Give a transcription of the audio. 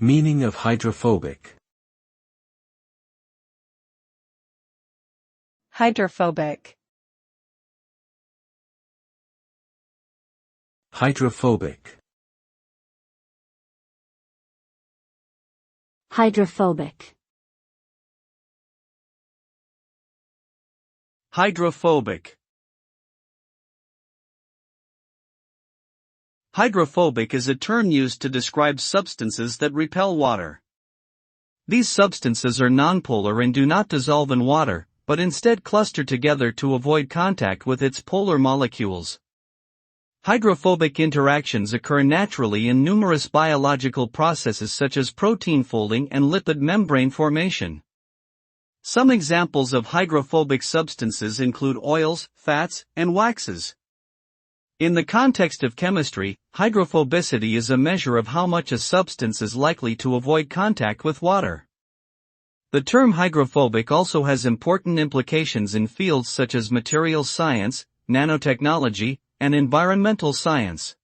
Meaning of hydrophobic. Hydrophobic. Hydrophobic. Hydrophobic. Hydrophobic. Hydrophobic is a term used to describe substances that repel water. These substances are nonpolar and do not dissolve in water, but instead cluster together to avoid contact with its polar molecules. Hydrophobic interactions occur naturally in numerous biological processes such as protein folding and lipid membrane formation. Some examples of hydrophobic substances include oils, fats, and waxes. In the context of chemistry, hydrophobicity is a measure of how much a substance is likely to avoid contact with water. The term hydrophobic also has important implications in fields such as materials science, nanotechnology, and environmental science.